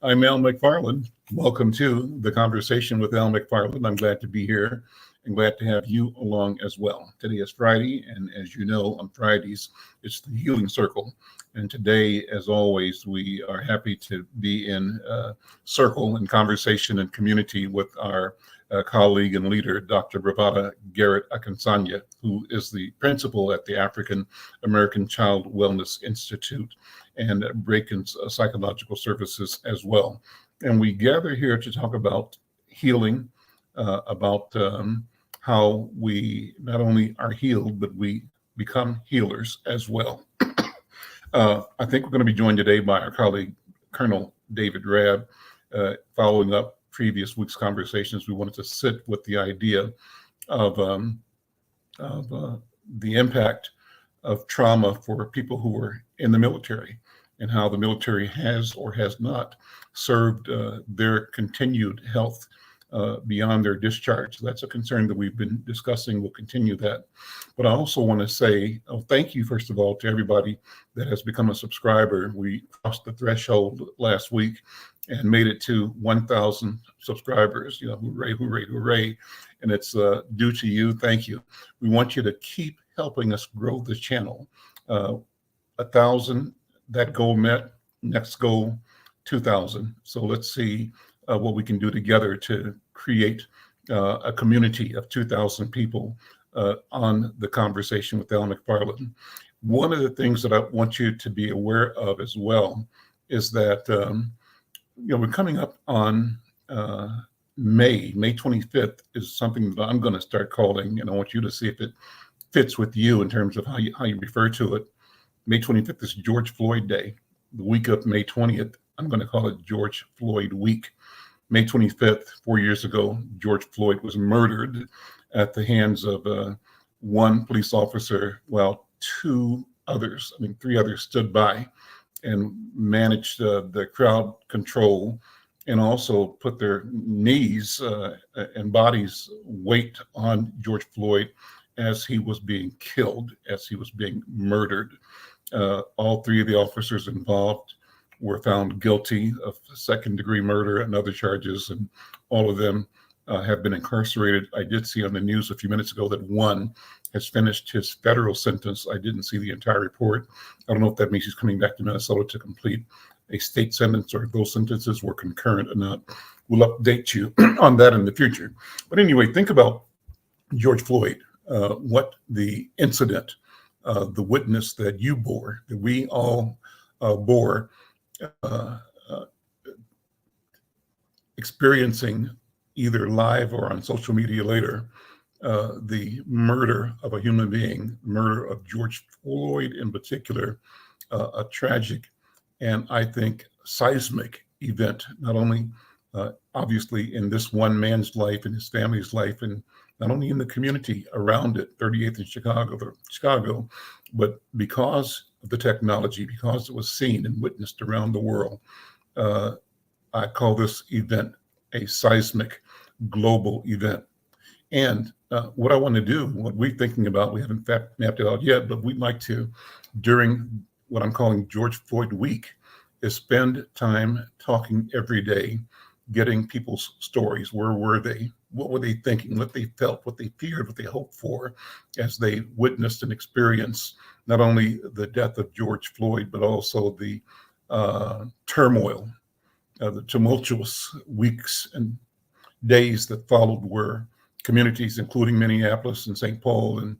I'm Al McFarlane. Welcome to the Conversation with Al McFarlane. I'm glad to be here and glad to have you along as well. Today is Friday, and as you know, on Fridays, it's the Healing Circle. And today, as always, we are happy to be in circle and conversation and community with our colleague and leader, Dr. Bravada Garrett Akinsanya, who is the principal at the African American Child Wellness Institute and Braken's Psychological Services as well. And we gather here to talk about healing, about how we not only are healed, but we become healers as well. I think we're going to be joined today by our colleague, Colonel David Rabb. Following up previous week's conversations, we wanted to sit with the idea of the impact of trauma for people who are in the military and how the military has or has not served their continued health beyond their discharge. That's a concern that we've been discussing. We'll continue that. But I also want to say thank you, first of all, to everybody that has become a subscriber. We crossed the threshold last week and made it to 1,000 subscribers. You know, hooray, hooray, hooray. And it's due to you. Thank you. We want you to keep helping us grow the channel. 1,000, that goal met. Next goal, 2,000. So let's see what we can do together to create a community of 2,000 people on the Conversation with Al McFarlane. One of the things that I want you to be aware of as well is that we're coming up on May 25th is something that I'm going to start calling, and I want you to see if it fits with you in terms of how you refer to it. May 25th is George Floyd Day. The week of May 20th, I'm going to call it George Floyd Week. May 25th, 4 years ago, George Floyd was murdered at the hands of one police officer while three others stood by and managed the crowd control and also put their knees and bodies weight on George Floyd as he was being killed, as he was being murdered. All three of the officers involved were found guilty of second-degree murder and other charges, and all of them have been incarcerated. I did see on the news a few minutes ago that one has finished his federal sentence. I didn't see the entire report. I don't know if that means he's coming back to Minnesota to complete a state sentence or if those sentences were concurrent or not. We'll update you on that in the future. But anyway, think about George Floyd, what the incident, the witness that you bore, that we all bore, experiencing either live or on social media later, the murder of a human being, murder of George Floyd in particular, a tragic and I think seismic event, not only obviously in this one man's life and his family's life, and not only in the community around it, 38th in Chicago, but because of the technology, because it was seen and witnessed around the world. I call this event a seismic global event. And what I want to do, what we're thinking about, we haven't mapped it out yet, but we'd like to, during what I'm calling George Floyd Week, is spend time talking every day, getting people's stories. Where were they? What were they thinking? What they felt, what they feared, what they hoped for as they witnessed and experienced not only the death of George Floyd, but also the turmoil, the tumultuous weeks and days that followed, where communities, including Minneapolis and St. Paul and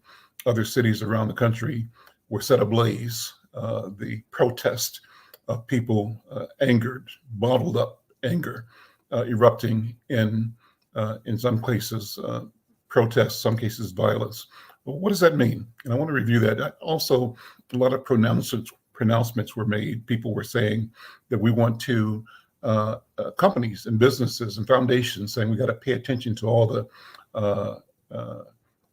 other cities around the country, were set ablaze. The protest of people angered, bottled up anger, erupting in some cases protests, some cases violence. Well, what does that mean? And I want to review that. Also, a lot of pronouncements were made. People were saying that we want to, companies and businesses and foundations saying we got to pay attention to all the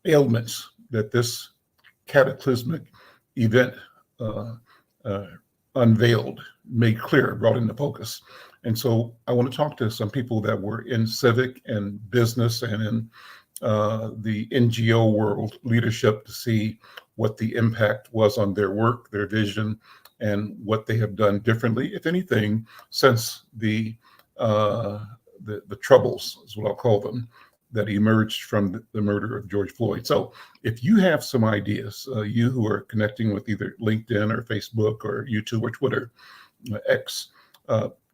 ailments that this cataclysmic event unveiled, made clear, brought into focus. And so I want to talk to some people that were in civic and business and in the NGO world leadership to see what the impact was on their work, their vision, and what they have done differently, if anything, since the troubles, is what I'll call them, that emerged from the murder of George Floyd. So if you have some ideas, you who are connecting with either LinkedIn or Facebook or YouTube or Twitter, X,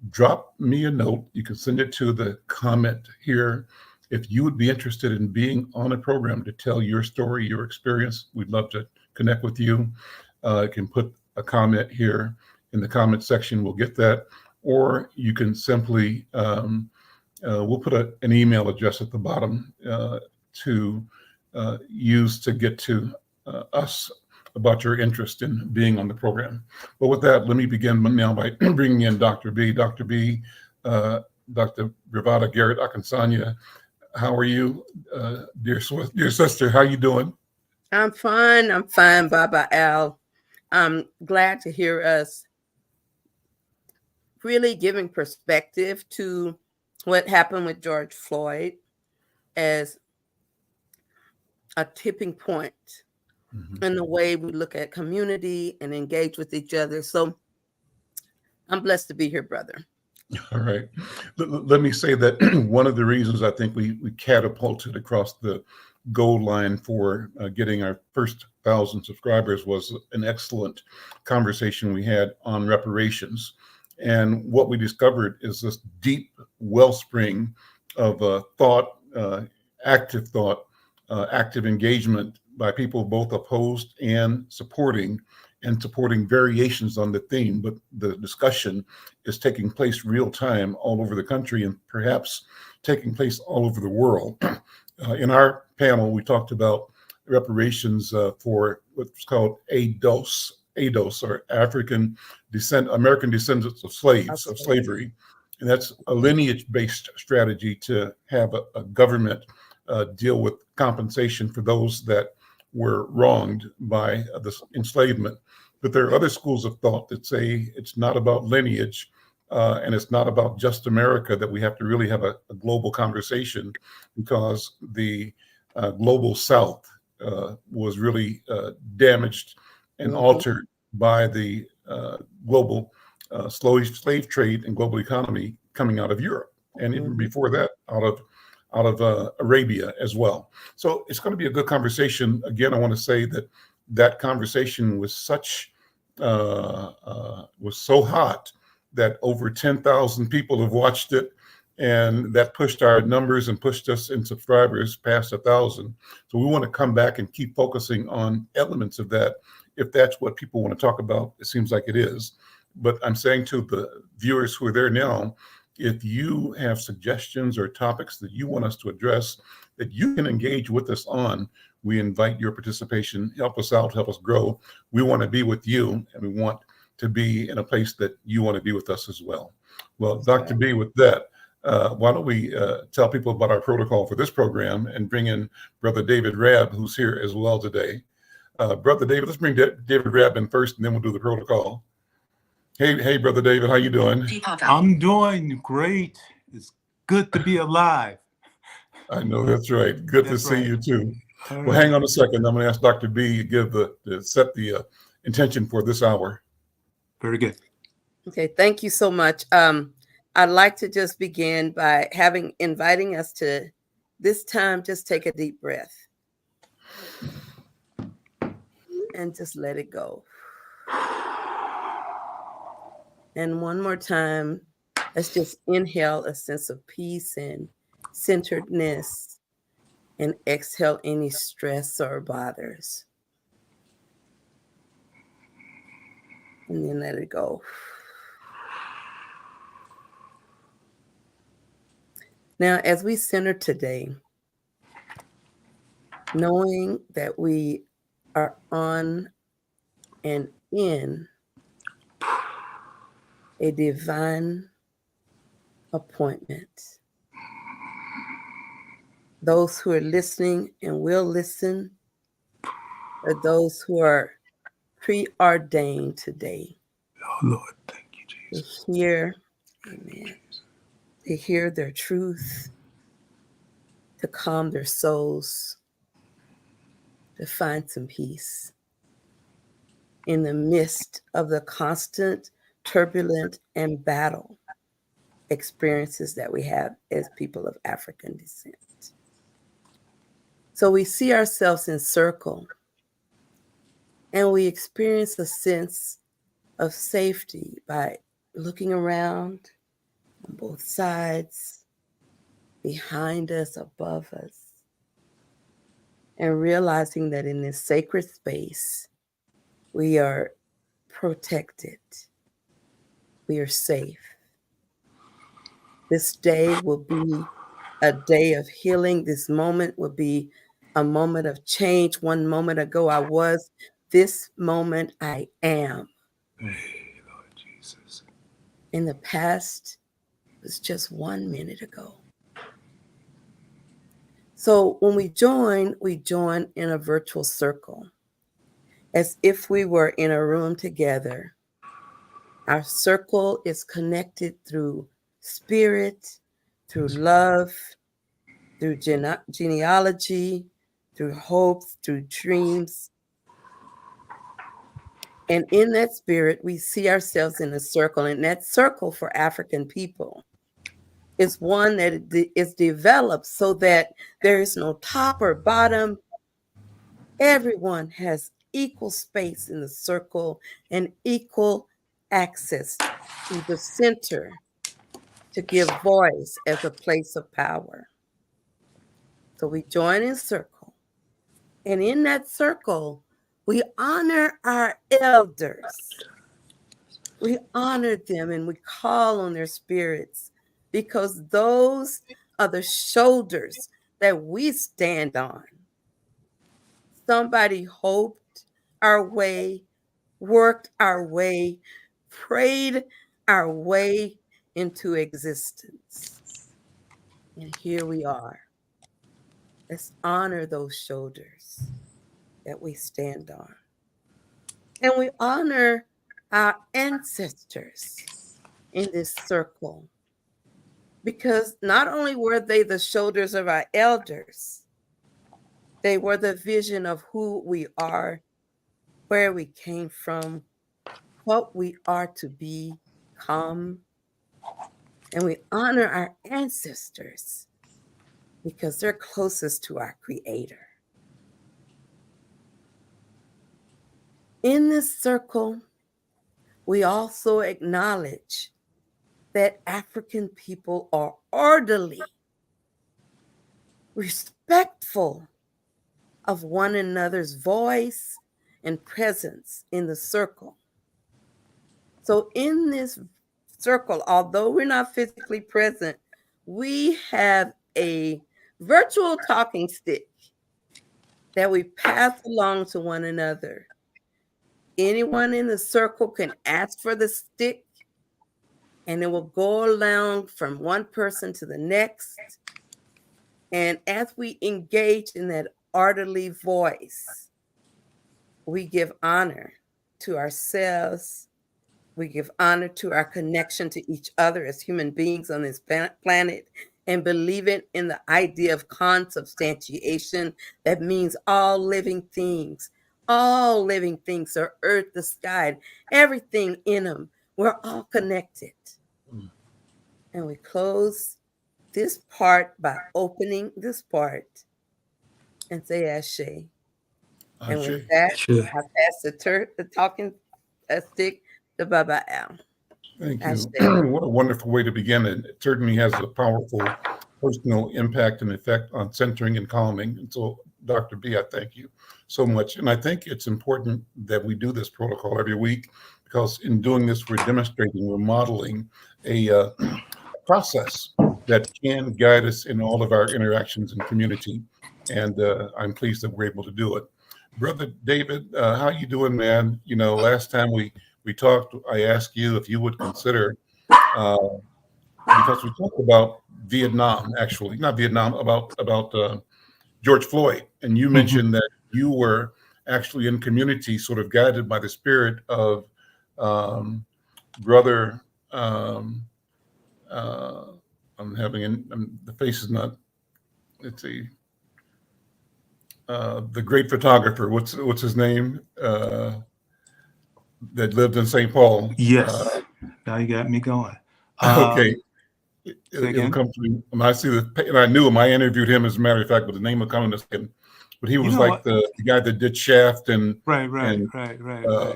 drop me a note. You can send it to the comment here. If you would be interested in being on a program to tell your story, your experience, we'd love to connect with you. You can put a comment here in the comment section. We'll get that. Or you can simply, we'll put an email address at the bottom to use to get to us about your interest in being on the program. But with that, let me begin now by bringing in Dr. B. Dr. B, Dr. Bravada Garrett Akinsanya, how are you, dear sister? How you doing? I'm fine, Baba Al. I'm glad to hear us really giving perspective to what happened with George Floyd as a tipping point in the way we look at community and engage with each other. So I'm blessed to be here, brother. All right. Let me say that one of the reasons I think we catapulted across the goal line for getting our first 1,000 subscribers was an excellent conversation we had on reparations. And what we discovered is this deep wellspring of thought, active engagement by people both opposed and supporting variations on the theme. But the discussion is taking place real time all over the country and perhaps taking place all over the world. In our panel, we talked about reparations for what's called ADOS, or American descendants of slaves, of slavery. And that's a lineage-based strategy to have a government deal with compensation for those that were wronged by this enslavement. But there are other schools of thought that say it's not about lineage and it's not about just America, that we have to really have a global conversation, because the global South was really damaged and altered by the global slave trade and global economy coming out of Europe, and even before that, out of Arabia as well. So it's going to be a good conversation. Again, I want to say that conversation was so hot that over 10,000 people have watched it, and that pushed our numbers and pushed us in subscribers past 1,000. So we want to come back and keep focusing on elements of that, if that's what people want to talk about. It seems like it is. But I'm saying to the viewers who are there now, if you have suggestions or topics that you want us to address that you can engage with us on, we invite your participation. Help us out, help us grow. We want to be with you, and we want to be in a place that you want to be with us as well. Well, Dr. B, with that, why don't we tell people about our protocol for this program and bring in Brother David Rabb, who's here as well today. Brother David, let's bring David Rabb in first, and then we'll do the protocol. Hey, Brother David, how you doing? I'm doing great. It's good to be alive. I know, that's right. Good to see you too. Well, hang on a second. I'm going to ask Dr. B to set the intention for this hour. Very good. Okay, thank you so much. I'd like to just begin by inviting us to this time, just take a deep breath and just let it go. And one more time, let's just inhale a sense of peace and centeredness, and exhale any stress or bothers. And then let it go. Now, as we center today, knowing that we are on and in a divine appointment. Those who are listening and will listen are those who are preordained today. Oh, Lord, thank you, Jesus. To hear, amen, to hear their truth, to calm their souls, to find some peace in the midst of the constant, turbulent, and battle experiences that we have as people of African descent. So we see ourselves in circle, and we experience a sense of safety by looking around on both sides, behind us, above us, and realizing that in this sacred space, we are protected. We are safe. This day will be a day of healing. This moment will be a moment of change. One moment ago I was, this moment I am. Hey, Lord Jesus. In the past was just 1 minute ago. So when we join in a virtual circle, as if we were in a room together. Our circle is connected through spirit, through love, through genealogy, through hopes, through dreams. And in that spirit, we see ourselves in a circle. And that circle for African people is one that is developed so that there is no top or bottom. Everyone has equal space in the circle and equal access to the center to give voice as a place of power. So we join in circle. And in that circle, we honor our elders. We honor them and we call on their spirits because those are the shoulders that we stand on. Somebody hoped our way, worked our way, prayed our way into existence. And here we are. Let's honor those shoulders that we stand on. And we honor our ancestors in this circle because not only were they the shoulders of our elders, they were the vision of who we are, where we came from, what we are to become. And we honor our ancestors because they're closest to our Creator. In this circle, we also acknowledge that African people are orderly, respectful of one another's voice and presence in the circle. So in this circle, although we're not physically present, we have a virtual talking stick that we pass along to one another. Anyone in the circle can ask for the stick, and it will go along from one person to the next. And as we engage in that orderly voice, we give honor to ourselves. We give honor to our connection to each other as human beings on this planet and believing in the idea of consubstantiation. That means all living things, the earth, the sky, everything in them. We're all connected. And we close this part by opening this part and say Ashe. And with that, I pass the talking stick to Baba Al. Thank you. What a wonderful way to begin. It certainly has a powerful personal impact and effect on centering and calming. And so, Dr. B, I thank you so much. And I think it's important that we do this protocol every week because in doing this, we're demonstrating, we're modeling a process that can guide us in all of our interactions in community. And I'm pleased that we're able to do it. Brother David, how you doing, man? You know, last time we talked, I asked you if you would consider, because we talked about Vietnam, actually, not Vietnam, about George Floyd. And you mentioned that you were actually in community, sort of guided by the spirit of brother, I'm having, the face is not, let's see, the great photographer, what's his name? that lived in St. Paul. Yes. Now you got me going. Okay. Say It'll again? come to me when I see and I knew him. I interviewed him, as a matter of fact, but the name will come in a second. But he You was know like what? the guy that did Shaft and Right.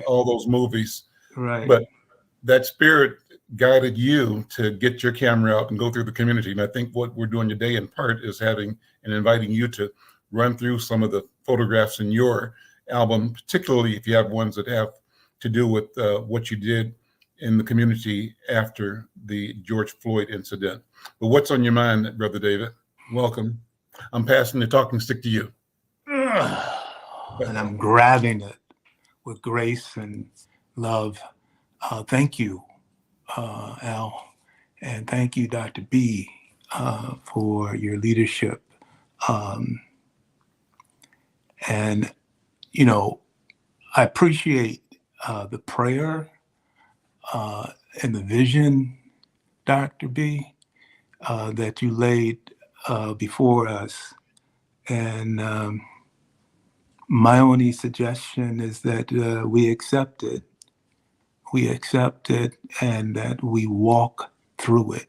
all those movies. Right. But that spirit guided you to get your camera out and go through the community. And I think what we're doing today in part is having and inviting you to run through some of the photographs in your album, particularly if you have ones that have to do with what you did in the community after the George Floyd incident. But what's on your mind, Brother David? Welcome. I'm passing the talking stick to you. And I'm grabbing it with grace and love. Thank you, Al, and thank you, Dr. B, for your leadership. And, you know, I appreciate the prayer and the vision, Dr. B, that you laid before us. And my only suggestion is that we accept it. We accept it and that we walk through it.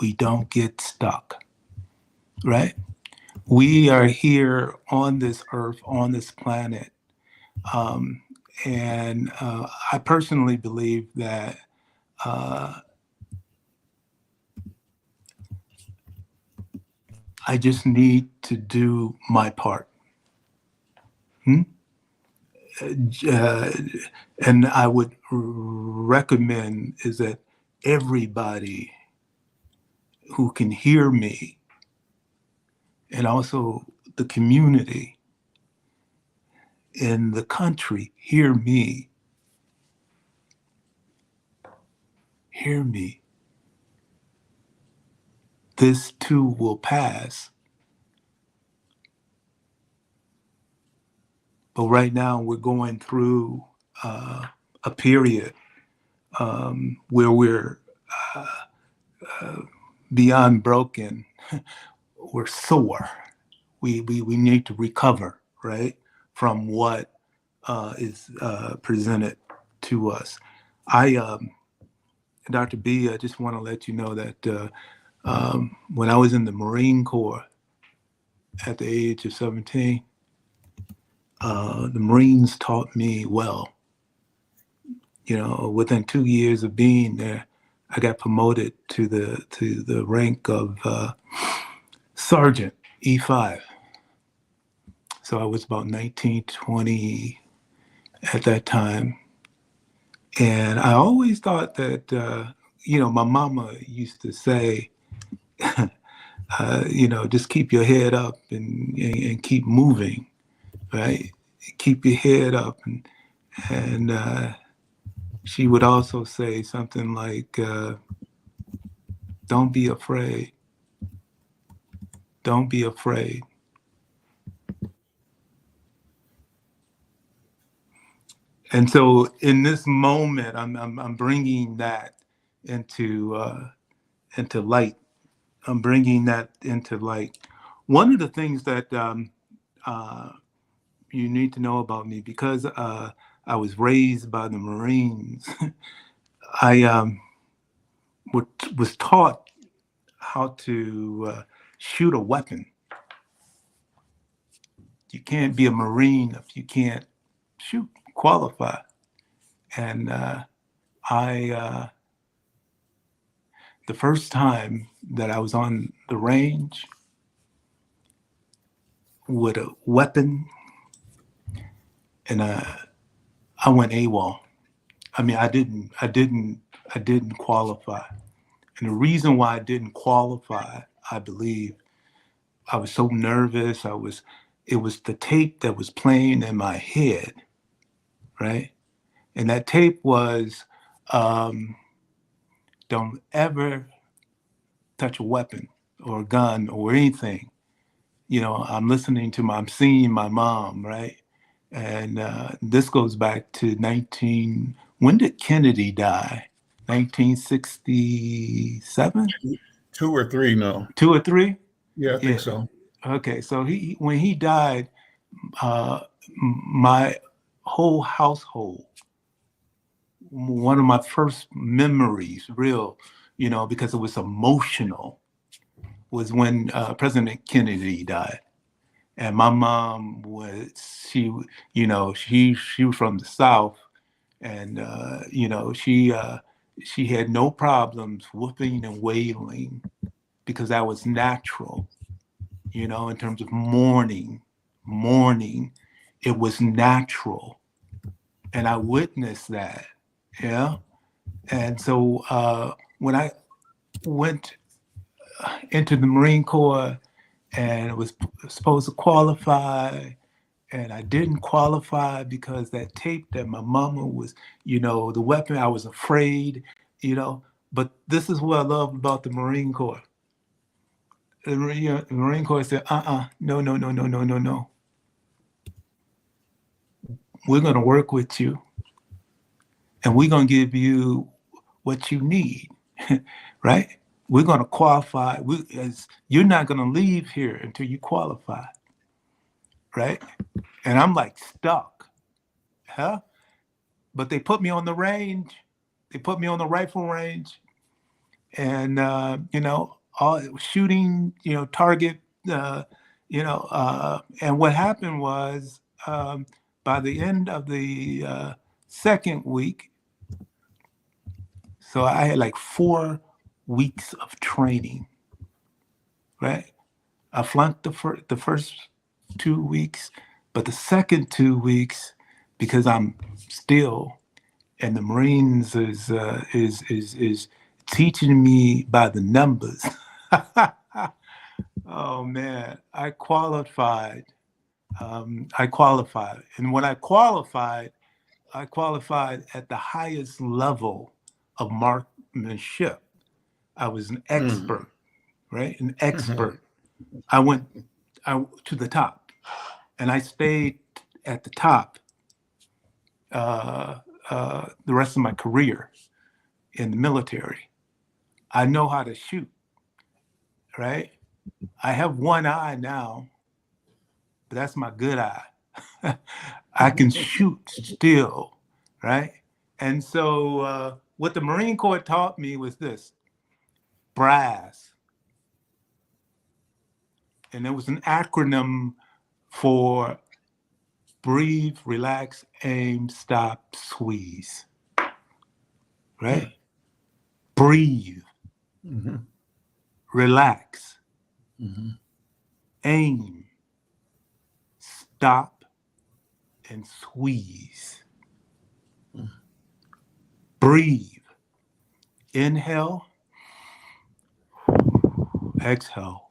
We don't get stuck, right? We are here on this earth, on this planet. And I personally believe that I just need to do my part. And I would recommend is that everybody who can hear me and also the community in the country hear me. Hear me. This too will pass. But right now we're going through a period where we're beyond broken. We're sore. We need to recover, right, from what is presented to us. Dr. B, I just want to let you know that when I was in the Marine Corps at the age of 17, the Marines taught me well. You know, within 2 years of being there, I got promoted to the rank of Sergeant E5. So I was about 19, 20 at that time. And I always thought that, my mama used to say, just keep your head up and keep moving, right? Keep your head up. And she would also say something like, don't be afraid. Don't be afraid. And so in this moment, I'm bringing that into light. I'm bringing that into light. One of the things that you need to know about me, because I was raised by the Marines, I was taught how to shoot a weapon. You can't be a Marine if you can't shoot, qualify. And the first time that I was on the range with a weapon, and I went AWOL. I mean, I didn't qualify. And the reason why I didn't qualify, I believe, I was so nervous. It was the tape that was playing in my head, right? And that tape was, don't ever touch a weapon or a gun or anything. You know, I'm seeing my mom, right? And this goes back to when did Kennedy die? 1967? 2 or 3, no. 2 or 3? Yeah, I think Yeah. so. Okay, so when he died, my whole household one of my first memories, real, because it was emotional, was when President Kennedy died. And my mom she was from the South, and she had no problems whooping and wailing because that was natural, in terms of mourning, it was natural. And I witnessed that, yeah. And so when I went into the Marine Corps and was supposed to qualify, and I didn't qualify because that tape that my mama was, the weapon, I was afraid, but this is what I love about the Marine Corps. The Marine Corps said, no, no, no, no, no, no, no. We're going to work with you, and we're going to give you what you need, right? We're going to qualify. You're not going to leave here until you qualify, right? And I'm like stuck, huh? But they put me on the range. They put me on the rifle range, and all shooting, target, and what happened was, by the end of the second week, so I had like 4 weeks of training, right? I flunked the first 2 weeks, but the second 2 weeks, because I'm still, and the Marines is teaching me by the numbers. Oh man, I qualified. And when I qualified at the highest level of marksmanship. I was an expert, right? An expert. I went to the top, and I stayed at the top the rest of my career in the military. I know how to shoot, right? I have one eye now, but that's my good eye. I can shoot still, right? And so what the Marine Corps taught me was this: BRASS. And it was an acronym for breathe, relax, aim, stop, squeeze. Right? Breathe, relax, aim, stop, and squeeze. Breathe. Inhale, exhale.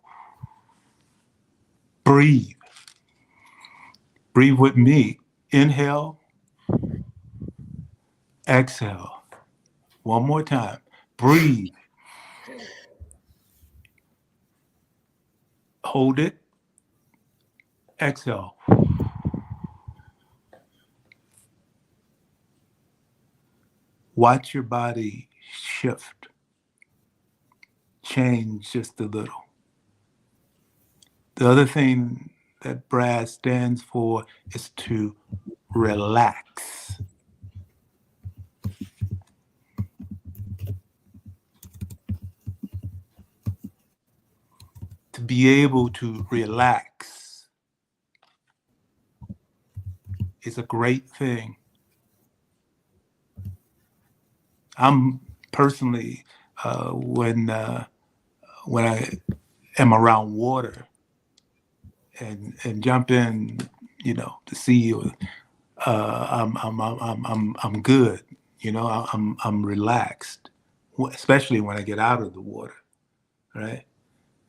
Breathe. Breathe with me. Inhale, exhale. One more time. Breathe. Hold it. Exhale. Watch your body shift. Change just a little. The other thing that BRASS stands for is to relax. To be able to relax is a great thing. I'm personally, when I am around water and jump in, to see, I'm good. I'm relaxed, especially when I get out of the water, right?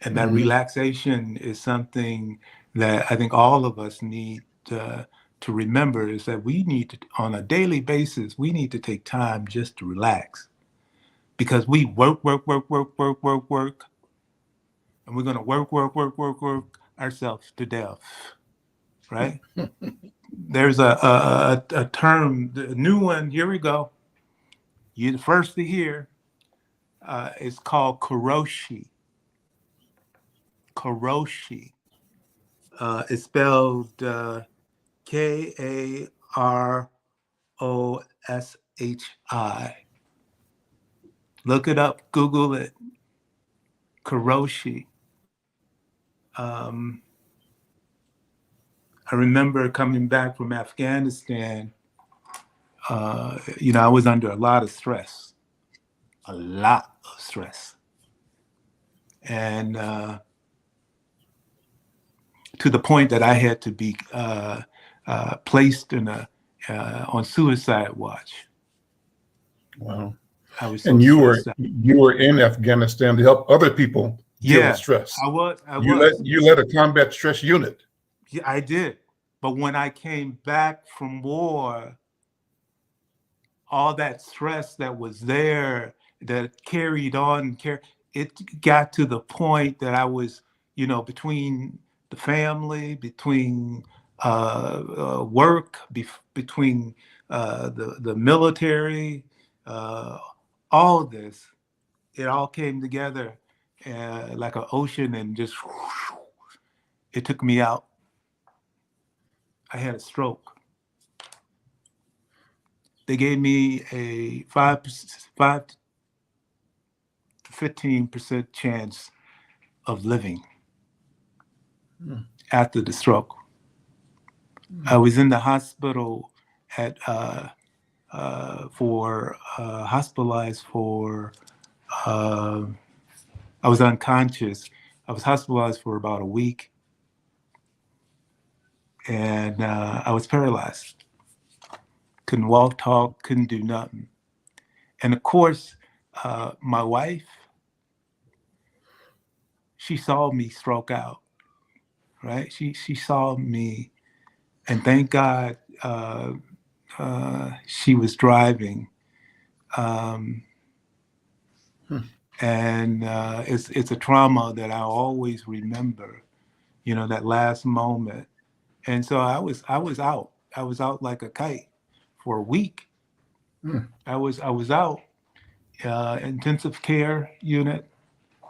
And that relaxation is something that I think all of us need to remember, is that we need to, on a daily basis, we need to take time just to relax, because we work, and we're going to work ourselves to death, right? There's a term, a new one. Here we go. You're the first to hear. It's called karoshi. Karoshi. It's spelled Karoshi. S-H-I. Look it up, Google it. Kuroshi. I remember coming back from Afghanistan. I was under a lot of stress, and to the point that I had to be placed on suicide watch. Wow. I was so And you stressed out. were in Afghanistan to help other people deal with stress. I was. You led a combat stress unit. Yeah, I did. But when I came back from war, all that stress that was there, that carried on, it got to the point that I was, between the family, between work, between the military, all this, it all came together like an ocean, and just it took me out. I had a stroke. They gave me a 5 to 15% chance of living after the stroke. I was in the hospital hospitalized for. I was unconscious. I was hospitalized for about a week, and I was paralyzed. Couldn't walk, talk, couldn't do nothing. And of course, my wife, she saw me stroke out, right? She saw me, and thank God she was driving. And it's a trauma that I always remember, that last moment. And so I was out. I was out like a kite for a week. I was out, intensive care unit.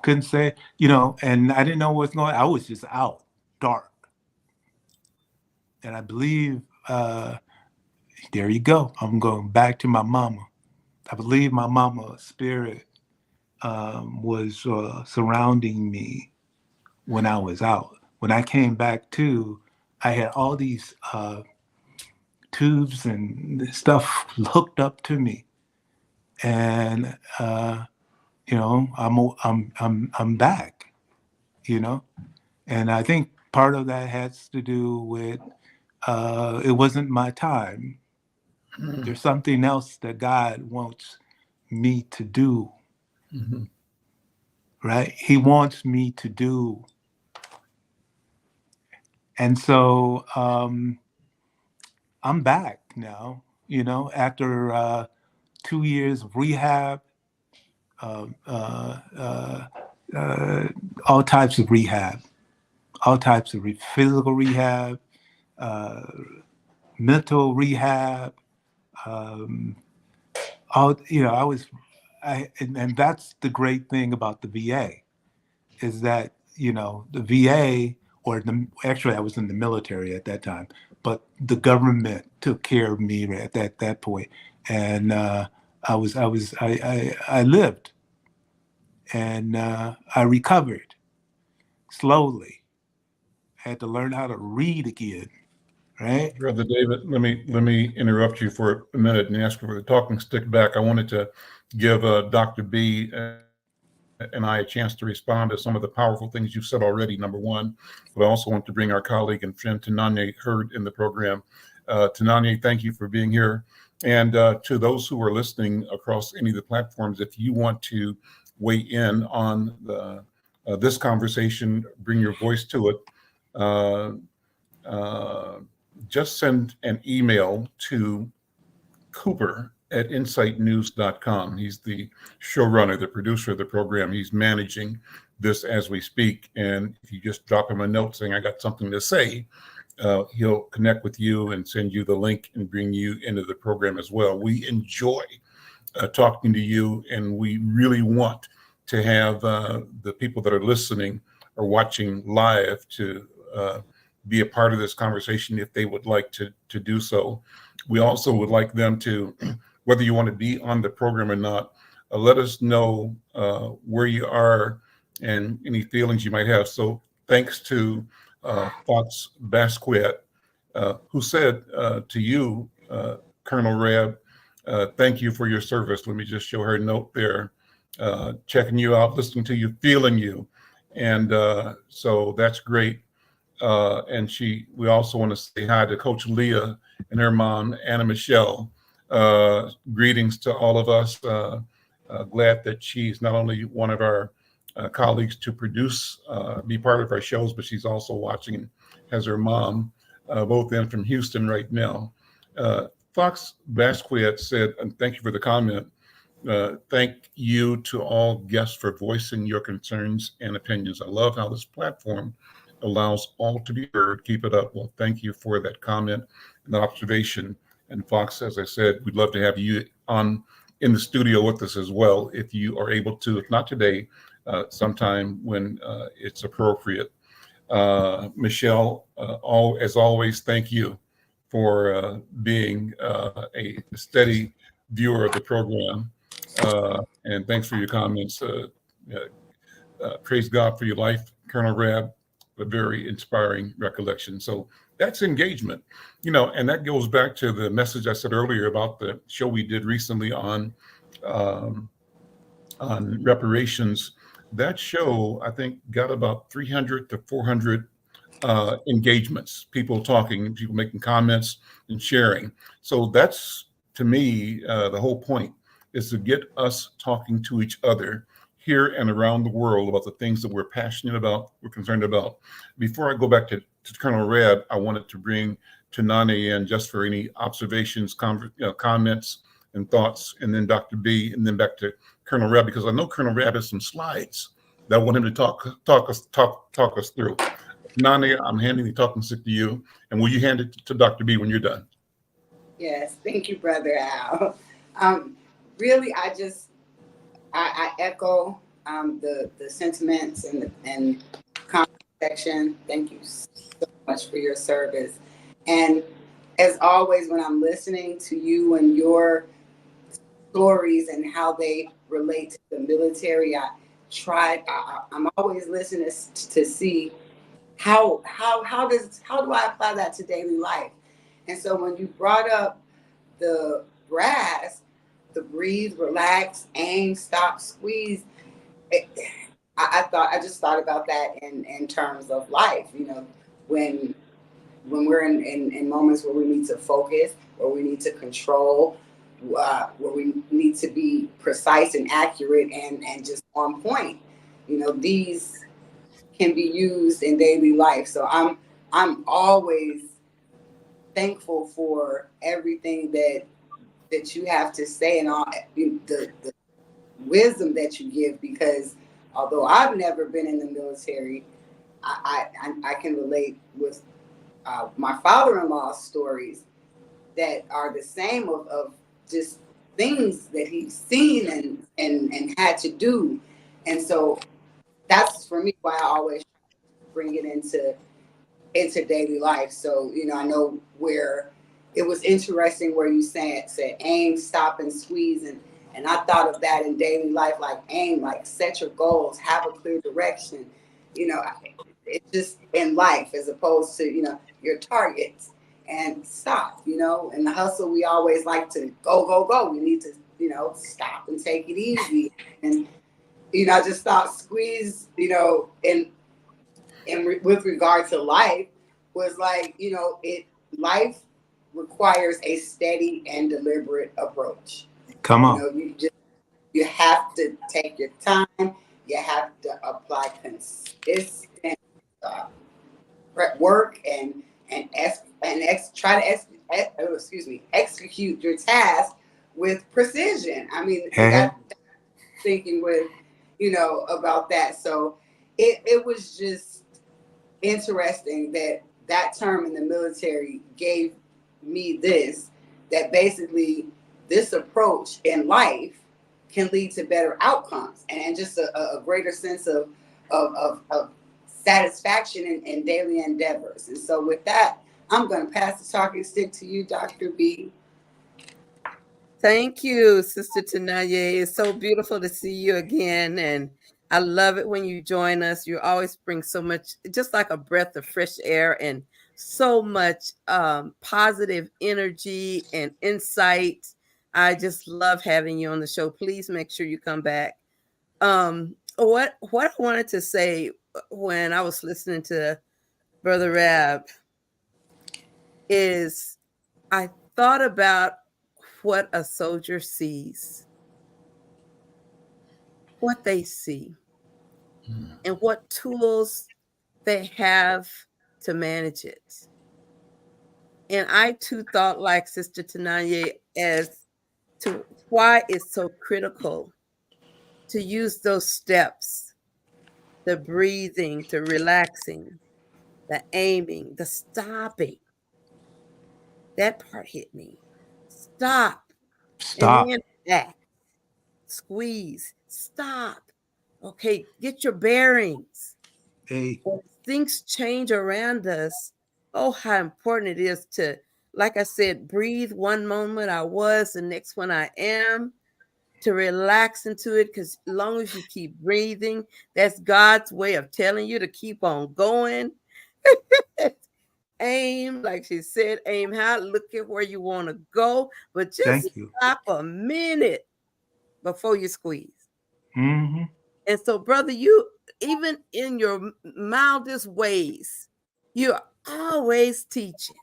Couldn't say, and I didn't know what's going on. I was just out, dark. And I believe, there you go. I'm going back to my mama. I believe my mama's spirit was surrounding me when I was out. When I came back to, I had all these tubes and stuff hooked up to me, and I'm back, and I think part of that has to do with it wasn't my time. There's something else that God wants me to do. Right? He wants me to do. And so I'm back now, after 2 years of rehab, all types of rehab, physical rehab, mental rehab, and that's the great thing about the VA, is that, the VA, actually I was in the military at that time, but the government took care of me at that point. And I lived, and I recovered slowly. I had to learn how to read again, right? Brother David, let me interrupt you for a minute and ask for the talking stick back. I wanted to give Dr. B and I a chance to respond to some of the powerful things you've said already, number one, but I also want to bring our colleague and friend Tananya Hurd in the program. Tananya, thank you for being here. And to those who are listening across any of the platforms, if you want to weigh in on this conversation, bring your voice to it, just send an email to Cooper@insightnews.com. He's the showrunner, the producer of the program. He's managing this as we speak. And if you just drop him a note saying, I got something to say, he'll connect with you and send you the link and bring you into the program as well. We enjoy talking to you, and we really want to have the people that are listening or watching live to be a part of this conversation if they would like to do so. We also would like them to whether you want to be on the program or not. Let us know where you are and any feelings you might have. So thanks to Fox Basquiat, who said to you, Colonel Rab, thank you for your service. Let me just show her a note there, checking you out, listening to you, feeling you. And so that's great. And we also want to say hi to Coach Leah and her mom, Anna Michelle. Greetings to all of us. Glad that she's not only one of our colleagues to produce, be part of our shows, but she's also watching and has her mom both in from Houston right now. Fox Basquiat said, and thank you for the comment, thank you to all guests for voicing your concerns and opinions. I love how this platform allows all to be heard. Keep it up. Well, thank you for that comment and that observation. And Fox, as I said, we'd love to have you on in the studio with us as well, if you are able to, if not today, sometime when it's appropriate. Michelle, as always, thank you for being a steady viewer of the program. And thanks for your comments. Praise God for your life, Colonel Rab, a very inspiring recollection. So that's engagement, and that goes back to the message I said earlier about the show we did recently on reparations. That show, I think, got about 300 to 400 engagements, people talking, people making comments and sharing. So that's, to me, the whole point is to get us talking to each other here and around the world about the things that we're passionate about, we're concerned about. Before I go back to Colonel Rab, I wanted to bring to Nana in just for any observations, comments, and thoughts, and then Dr. B, and then back to Colonel Rab, because I know Colonel Rab has some slides that I want him to talk us through. Nana, I'm handing the talking stick to you, and will you hand it to Dr. B when you're done? Yes, thank you, Brother Al. Really, I echo the sentiments and comment section. Thank you so much for your service. And as always, when I'm listening to you and your stories and how they relate to the military, I'm always listening to see how do I apply that to daily life. And so when you brought up the brass, the breathe, relax, aim, stop, squeeze, I just thought about that in terms of life. When we're in moments where we need to focus, where we need to control, where we need to be precise and accurate and just on point. These can be used in daily life. So I'm always thankful for everything that you have to say and all the wisdom that you give, because although I've never been in the military, I can relate with my father-in-law's stories that are the same of just things that he's seen and had to do. And so that's for me why I always bring it into daily life. So, I know where it was interesting where you said aim, stop, and squeeze. And I thought of that in daily life, like aim, like set your goals, have a clear direction. It's just in life as opposed to, your targets, and stop, in the hustle, we always like to go. We need to, stop and take it easy. And, I just thought squeeze, and with regard to life was like, life requires a steady and deliberate approach. Come on. You have to take your time. You have to apply consistent work and try to execute your task with precision. I mean, that thinking with, about that. So it was just interesting that term in the military gave me that basically this approach in life can lead to better outcomes and just a greater sense of satisfaction in daily endeavors. And so with that, I'm going to pass the talking stick to you, Dr. B. Thank you, Sister Tanaye. It's so beautiful to see you again. And I love it when you join us. You always bring so much, just like a breath of fresh air, and so much positive energy and insight. I just love having you on the show. Please make sure you come back. What I wanted to say when I was listening to Brother Rab is I thought about what a soldier sees, what they see, and what tools they have to manage it. And I too thought, like Sister Tanaya, as to why it's so critical to use those steps, the breathing, the relaxing, the aiming, the stopping. That part hit me. Stop. And Stop. then back. Squeeze. Stop. Okay, get your bearings. Hey, When things change around us, oh, how important it is to, like I said, breathe. One moment I was, the next one I am, to relax into it, because as long as you keep breathing, that's God's way of telling you to keep on going. Aim, like she said, aim high, look at where you want to go, but just thank you. stop a minute before you squeeze. Mm-hmm. And so, brother, you, even in your mildest ways, you're always teaching,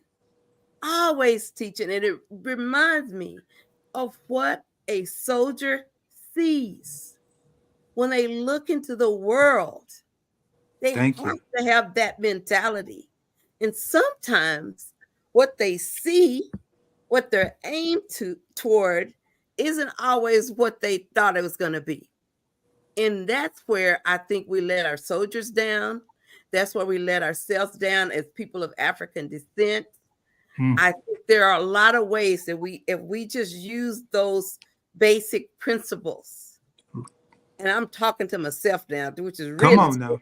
always teaching. And it reminds me of what a soldier sees when they look into the world. They Thank have you. to have that mentality. And sometimes what they see, what they're aimed toward, isn't always what they thought it was going to be. And that's where I think we let our soldiers down. That's where we let ourselves down as people of African descent. Mm. I think there are a lot of ways that if we just use those basic principles, and I'm talking to myself now, which is Come really, on now.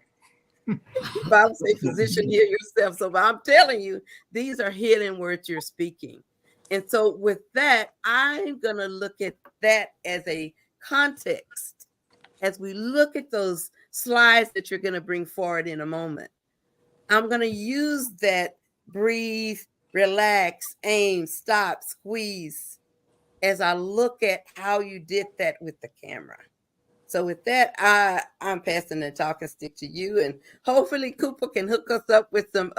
Bible say, physician, hear yourself. So I'm telling you, these are hidden words you're speaking. And so with that, I'm going to look at that as a context as we look at those slides that you're going to bring forward in a moment. I'm going to use that breathe, relax, aim, stop, squeeze as I look at how you did that with the camera. So with that, I'm passing the talking stick to you, and hopefully Cooper can hook us up with some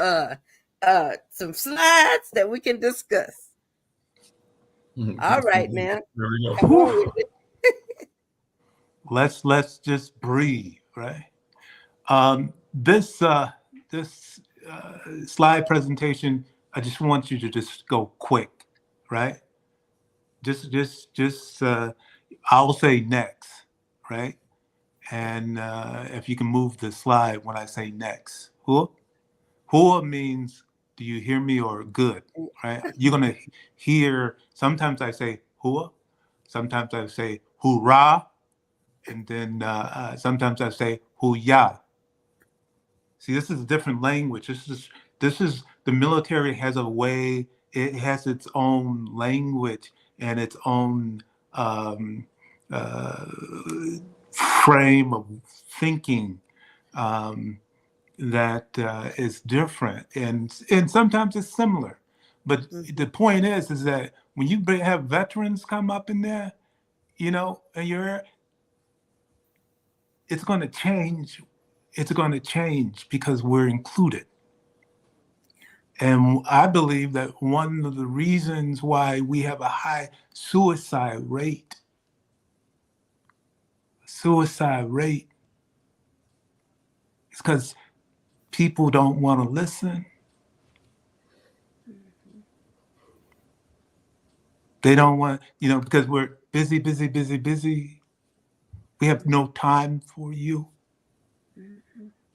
slides that we can discuss. All right, now. There we go. Come on with it. Let's just breathe, right? This slide presentation, I just want you to just go quick, right? I'll say next, right? And if you can move the slide when I say next. Hua means do you hear me, or good, right? You're gonna hear, sometimes I say hua, sometimes I say hoorah, and then sometimes I say hoo-ya. See, this is a different language. This is the military has a way. It has its own language and its own uh, frame of thinking that is different, and sometimes it's similar. But the point is that when you have veterans come up in there, you know, and it's going to change. It's going to change because we're included. And I believe that one of the reasons why we have a high suicide rate is because people don't want to listen. They don't want, because we're busy, busy, busy, busy. We have no time for you,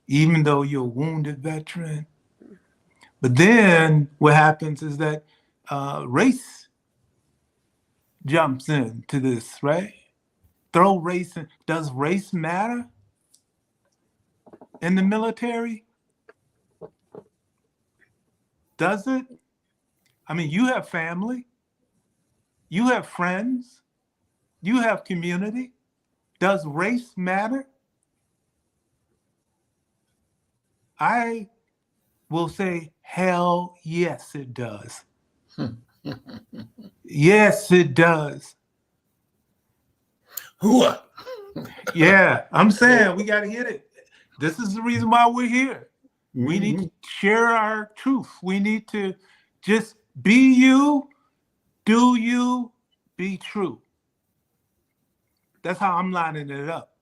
even though you're a wounded veteran. But then what happens is that race jumps into this, right? Throw race in. Does race matter in the military? Does it? I mean, you have family. You have friends. You have community. Does race matter? I will say, hell yes, it does. Yes, it does. Hooah. Yeah, I'm saying we got to hit it. This is the reason why we're here. We need to share our truth. We need to just be you, do you, be true. That's how I'm lining it up.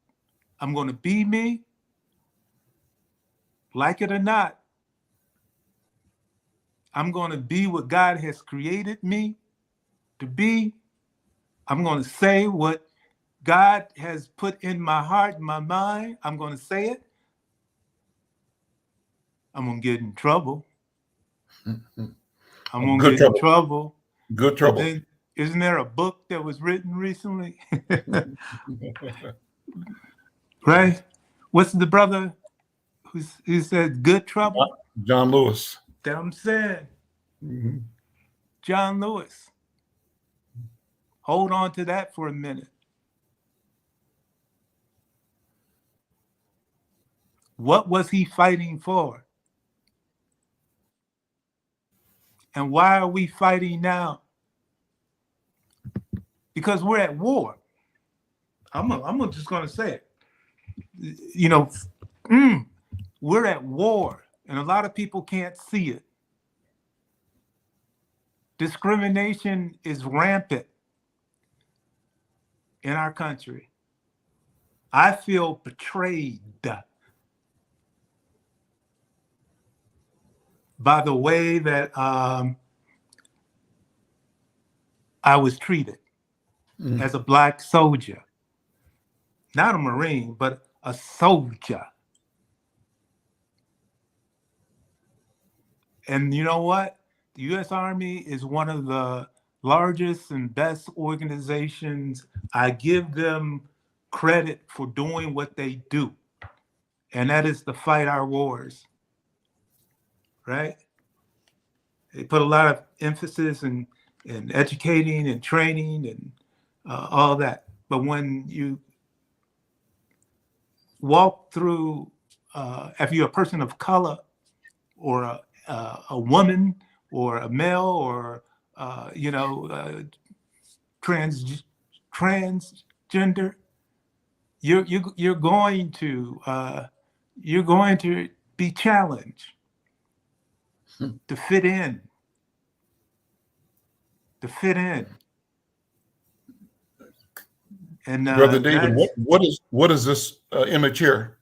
I'm going to be me, like it or not. I'm going to be what God has created me to be. I'm going to say what God has put in my heart, my mind. I'm going to say it. I'm going to get in trouble. I'm going to get in trouble. Good trouble. Then, isn't there a book that was written recently? Right? What's the brother who said good trouble? John Lewis. That I'm saying. Mm-hmm. John Lewis. Hold on to that for a minute. What was he fighting for? And why are we fighting now? Because we're at war. I'm just going to say it. You know, we're at war, and a lot of people can't see it. Discrimination is rampant in our country. I feel betrayed by the way that I was treated as a Black soldier. Not a Marine, but a soldier. And you know what? The U.S. Army is one of the largest and best organizations. I give them credit for doing what they do. And that is to fight our wars, right? They put a lot of emphasis in educating and training and all that. But when you walk through, if you're a person of color or a woman or a male or transgender, you're going to be challenged to fit in. And Brother David, what is this image here?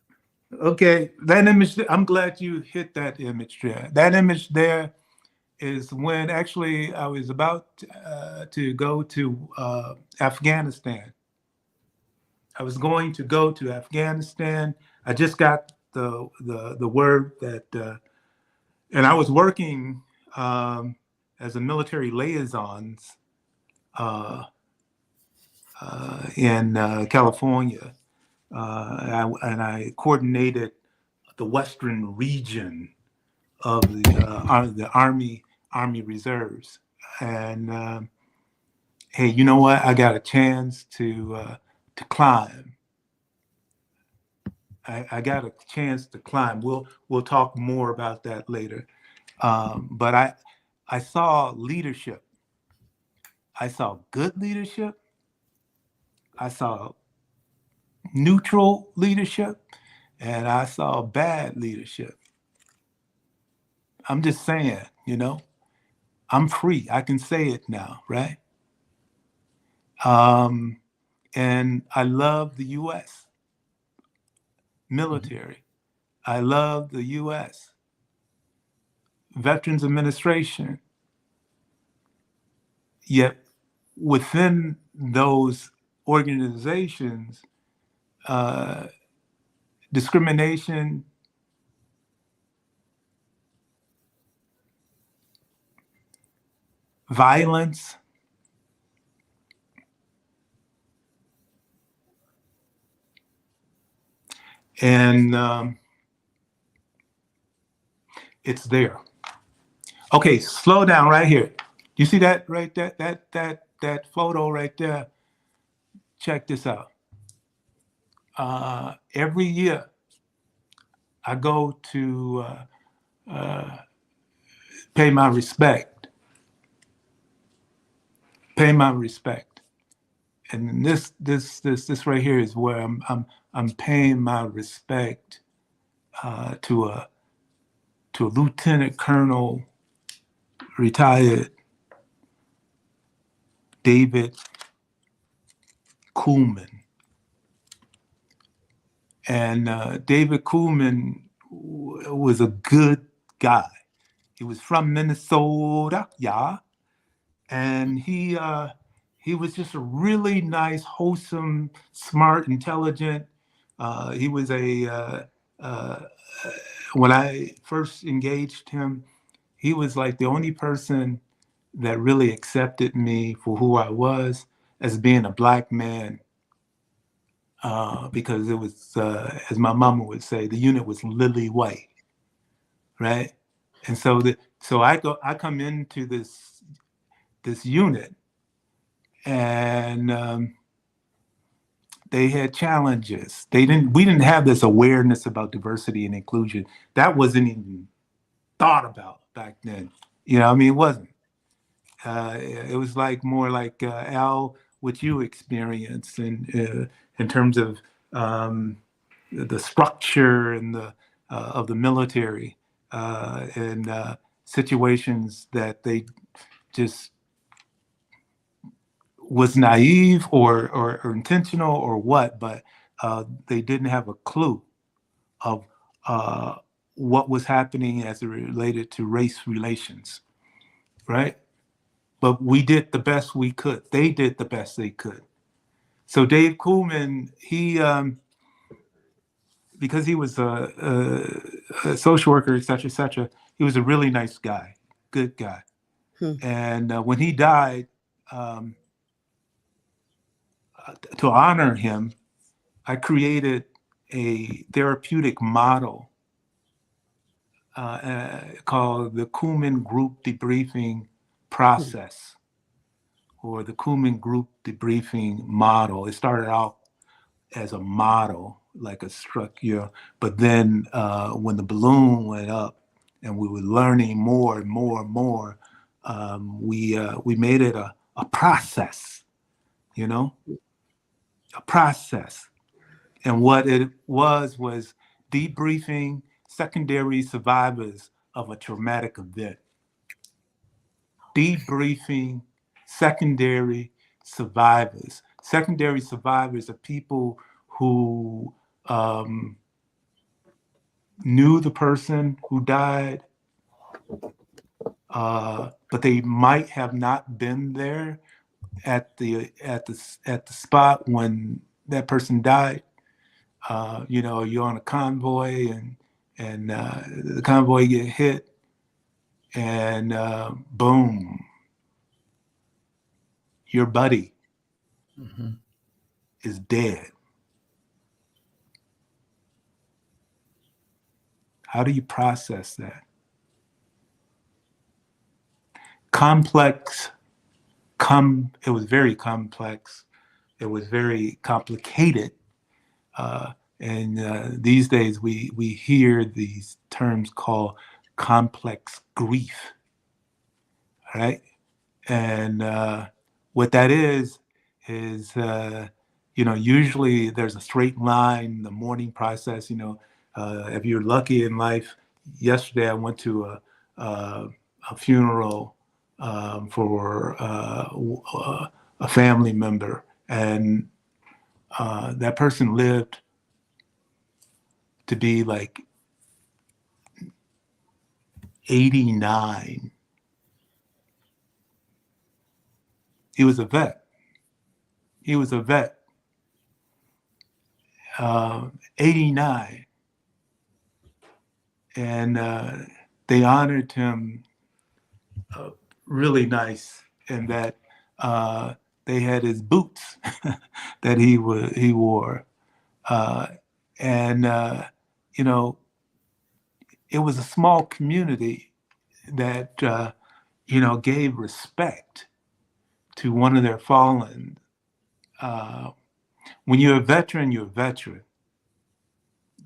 Okay, that image, I'm glad you hit that image there. That image there is when actually I was about to go to Afghanistan. I was going to go to Afghanistan. I just got the word that, and I was working as a military liaisons in California. And I coordinated the Western region of the Army Reserves. And hey, you know what? I got a chance to climb. I got a chance to climb. We'll talk more about that later. But I saw leadership. I saw good leadership. I saw neutral leadership, and I saw bad leadership. I'm just saying, I'm free. I can say it now, right? And I love the U.S. military. I love the U.S. Veterans Administration. Yet within those organizations, discrimination, violence, and it's there. Okay, slow down right here. You see that right? That that photo right there, check this out. Every year, I go to pay my respect. Pay my respect. And this right here is where I'm paying my respect to a Lieutenant Colonel, retired David Kuhlman. And David Kuhlman was a good guy. He was from Minnesota, yeah, and he was just a really nice, wholesome, smart, intelligent. He was when I first engaged him, he was like the only person that really accepted me for who I was as being a Black man, because it was, as my mama would say, the unit was lily white, right? And so I come into this unit, and they had challenges. We didn't have this awareness about diversity and inclusion. That wasn't even thought about back then. You know, I mean, it wasn't. It was like more like Al, what you experienced in terms of the structure and the of the military, and situations that they just was naive or intentional or what, but they didn't have a clue of what was happening as it related to race relations, right? But we did the best we could. They did the best they could. So Dave Kuhlman, he, because he was a social worker, et cetera, he was a really nice guy, good guy. And when he died, to honor him, I created a therapeutic model called the Kuhlman Group Debriefing Process, or the Kuhlman Group Debriefing Model. It started out as a model, like a structure, but then when the balloon went up and we were learning more and more and more, we made it a process, you know, a process. And what it was debriefing secondary survivors of a traumatic event. Debriefing secondary survivors. Secondary survivors are people who knew the person who died, but they might have not been there at the spot when that person died. You know, you're on a convoy and the convoy get hit, and boom, your buddy is dead. How do you process that? It was very complex. It was very complicated. And these days we hear these terms called complex grief, right? And what that is, you know, usually there's a straight line in the mourning process. You know, if you're lucky in life, yesterday I went to a funeral for a family member, and that person lived to be like 89. He was a vet. 89. And they honored him really nice, in that they had his boots that he wore. And you know, it was a small community that, you know, gave respect to one of their fallen. When you're a veteran, you're a veteran.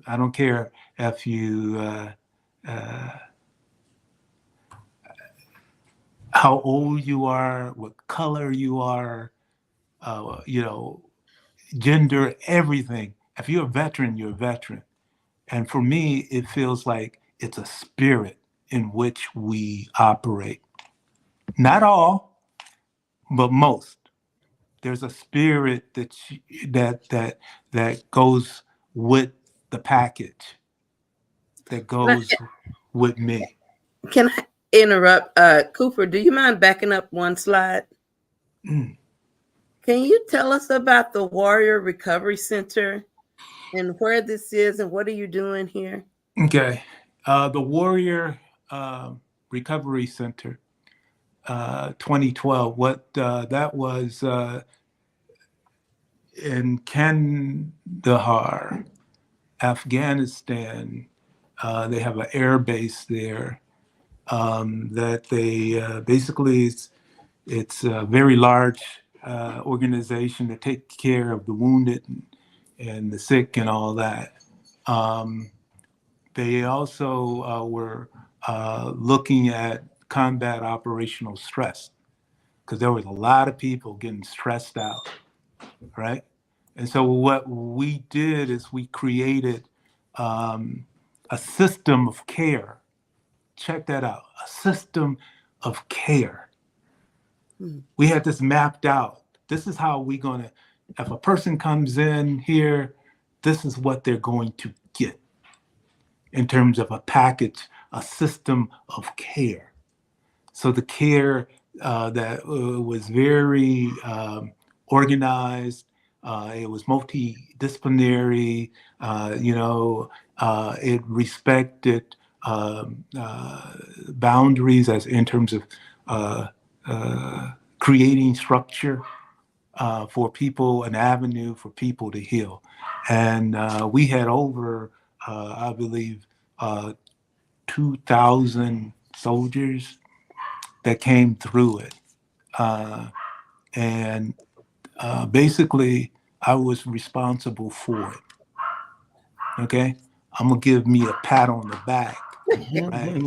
I don't care if you how old you are, what color you are, gender, everything. If you're a veteran, you're a veteran. And for me, it feels like it's a spirit in which we operate. Not all, but most. There's a spirit that goes with the package, that goes with me. Can I interrupt? Cooper, do you mind backing up one slide? Can you tell us about the Warrior Recovery Center and where this is and what are you doing here? Okay. The Warrior Recovery Center, 2012. What that was in Kandahar, Afghanistan. They have an air base there that they basically it's a very large organization that takes care of the wounded and the sick and all that. They also were looking at combat operational stress, because there was a lot of people getting stressed out, right? And so what we did is we created a system of care. Check that out, a system of care. We had this mapped out. This is how we're gonna, if a person comes in here, this is what they're going to get in terms of a package, a system of care. So the care that was very organized, it was multidisciplinary, it respected boundaries as in terms of creating structure for people, an avenue for people to heal. And we had over, I believe, 2,000 soldiers that came through it. And basically, I was responsible for it. Okay? I'm going to give me a pat on the back. Right?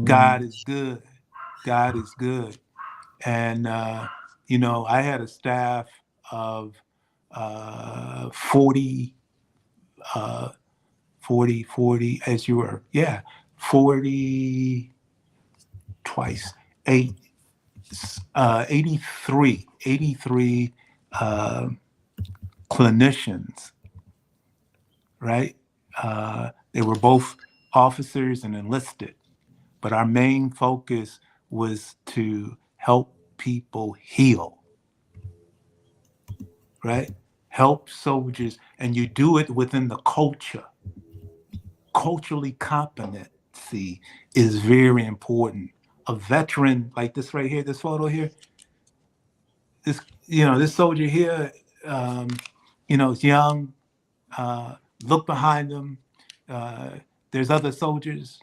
God is good. God is good. And, I had a staff of 40, as you were, 40 twice, 83 clinicians, right? They were both officers and enlisted, but our main focus was to help people heal, right? Help soldiers, and you do it within the culture. Culturally competency is very important. A veteran like this right here, this photo here, this soldier here, is young. Look behind him. There's other soldiers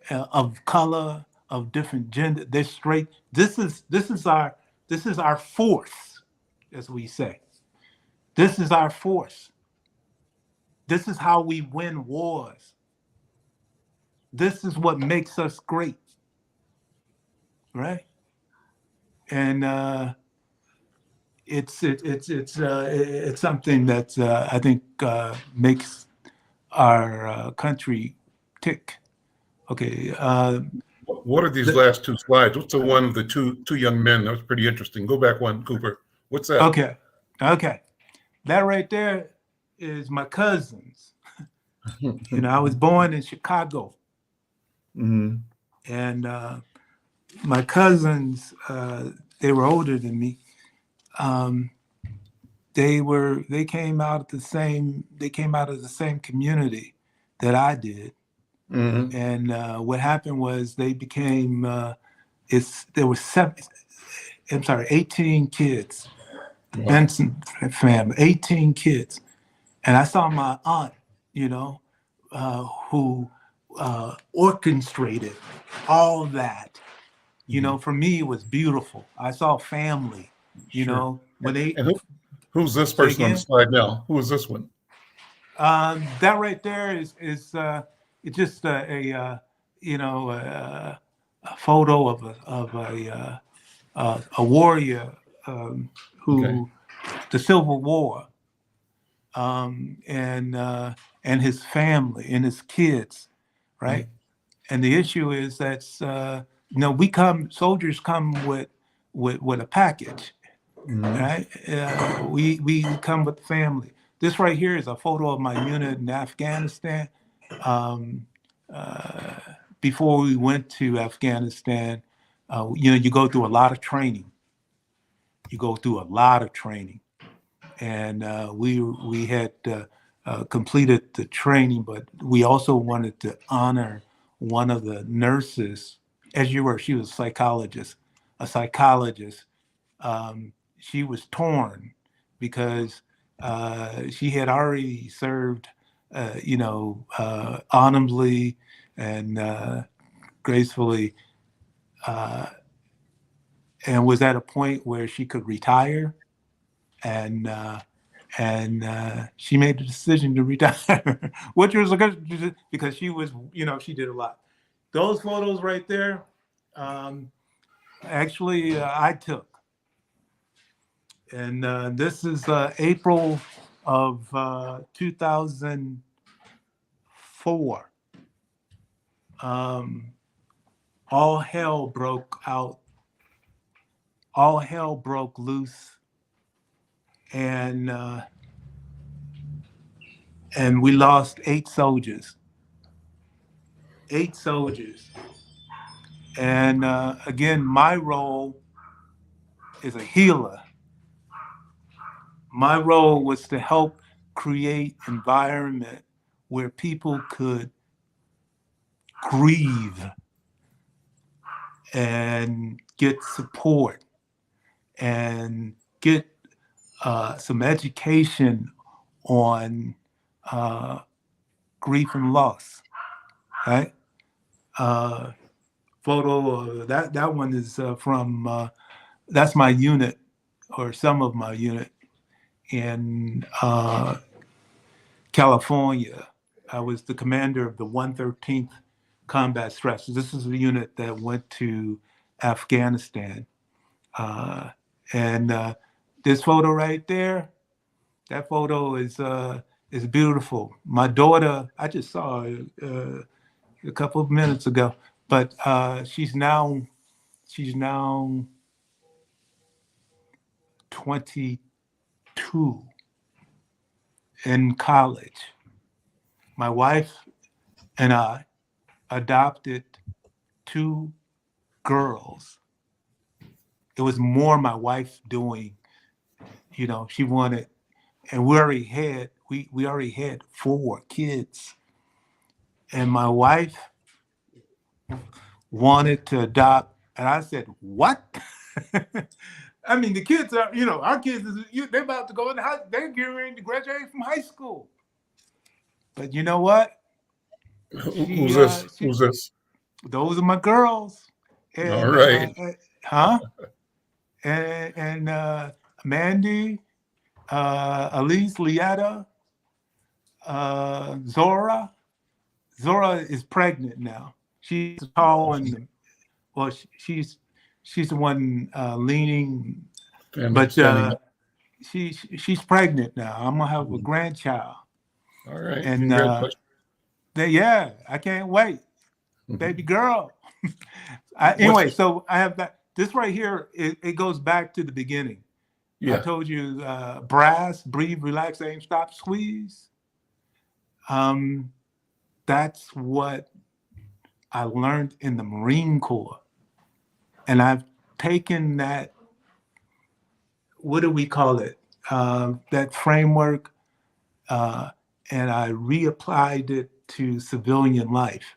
of color, of different gender. They're straight. This is our force, as we say. This is our force. This is how we win wars. This is what makes us great, right? And it's something that I think makes our country tick. Okay. What are these last two slides? What's the one of the two young men? That was pretty interesting. Go back one, Cooper. What's that? Okay. That right there is my cousins. I was born in Chicago. Mm-hmm. And my cousins, they were older than me. They came out of the same community that I did. Mm-hmm. And what happened was they became there were 18 kids. The Benson family, 18 kids. And I saw my aunt, who orchestrated all that. For me, it was beautiful. I saw family. You Sure. know, when they And who's this say person on the again, slide now? Who is this one? that right there is it's just you know a photo of a warrior Okay. who the Civil War and his family and his kids, right? And the issue is that soldiers come with a package, Mhm. right? We come with family. This right here is a photo of my unit in Afghanistan. Um, uh, Before we went to Afghanistan, you go through a lot of training. You go through a lot of training, and we had completed the training, but we also wanted to honor one of the nurses. As you were, she was a psychologist. She was torn because she had already served, honorably and gracefully, and was at a point where she could retire, and she made the decision to retire, which was good because she was, she did a lot. Those photos right there, actually, I took. And this is April of 2004. Um, all hell broke out. All hell broke loose, and we lost 8 soldiers. 8 soldiers. And again, my role is a healer. My role was to help create environment where people could grieve and get support and get some education on grief and loss, right? Photo that one is from that's my unit or some of my unit in California. I was the commander of the 113th Combat Stress. This is the unit that went to Afghanistan. And this photo right there, that photo is beautiful. My daughter, I just saw her a couple of minutes ago, but she's now 22 in college. My wife and I adopted 2 girls. It was more my wife doing. She wanted, and we already had 4 kids, and my wife wanted to adopt, and I said, "What?" I mean, the kids are, our kids, they're about to go in the house, they're getting ready to graduate from high school. But you know what? Who's this? Who's this? Those are my girls, All and right. huh? And Mandy, Elise, Lietta, Zora. Zora is pregnant now. She's tall and well, she's the one leaning, but Standing up. she's pregnant now. I'm gonna have a grandchild, All right. and Congratulations. I can't wait, baby girl. Anyway, What's so I have that. This right here, it goes back to the beginning. I yeah. told you, brass, breathe, relax, aim, stop, squeeze. That's what I learned in the Marine Corps. And I've taken that, what do we call it? That framework, and I reapplied it to civilian life.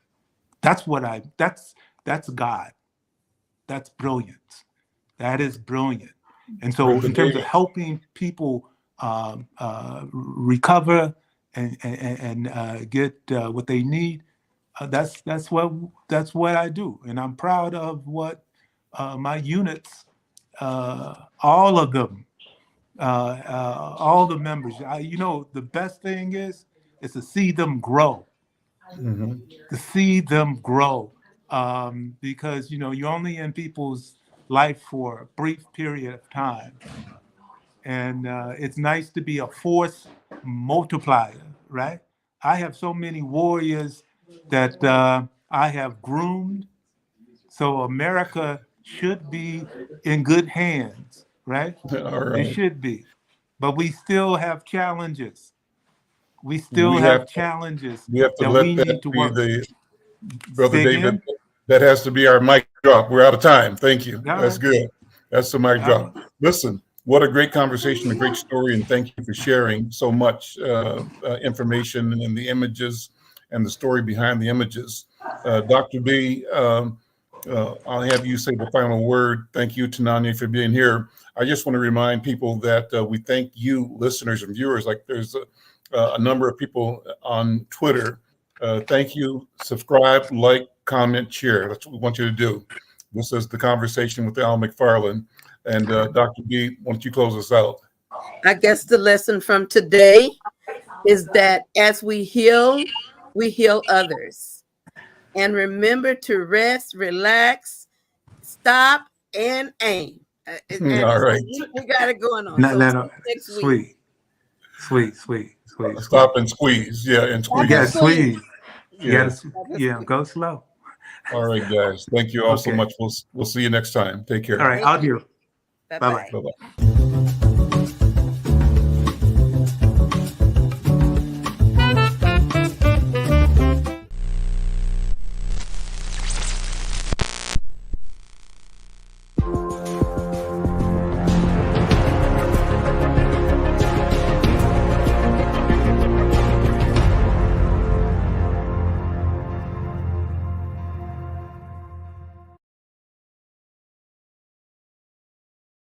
That's God. That's brilliance. That is brilliant. And so in terms of helping people recover and get what they need, that's what I do. And I'm proud of what my units all of them, all the members. The best thing is to see them grow, Mhm. to see them grow, because you're only in people's life for a brief period of time, and it's nice to be a force multiplier, right? I have so many warriors that I have groomed. So America should be in good hands, right? All It right. should be. But we still have challenges. We still We have have challenges we have to that let we that need to be work. the Brother Say David. again? That has to be our mic drop. We're out of time. Thank you. All That's right. good. That's the mic All drop. right. Listen, what a great conversation, a great story, and thank you for sharing so much information and the images and the story behind the images. Dr. B, I'll have you say the final word. Thank you, Tananya, for being here. I just want to remind people that we thank you, listeners and viewers. Like there's a number of people on Twitter. Thank you. Subscribe, like, comment, share. That's what we want you to do. This is the Conversation with Al McFarlane. And Dr. B, why don't you close us out? I guess the lesson from today is that as we heal others. And remember to rest, relax, stop, and aim. And All so right. we got it going on. No, So no, no. next week. Sweet. Stop and squeeze. Yeah, and Stop You squeeze. gotta squeeze. You Yeah. gotta, go slow. All right, guys. Thank you all so Okay. much. We'll see you next time. Take care. All right, Thank out you. here. Bye-bye. Bye-bye. Bye-bye.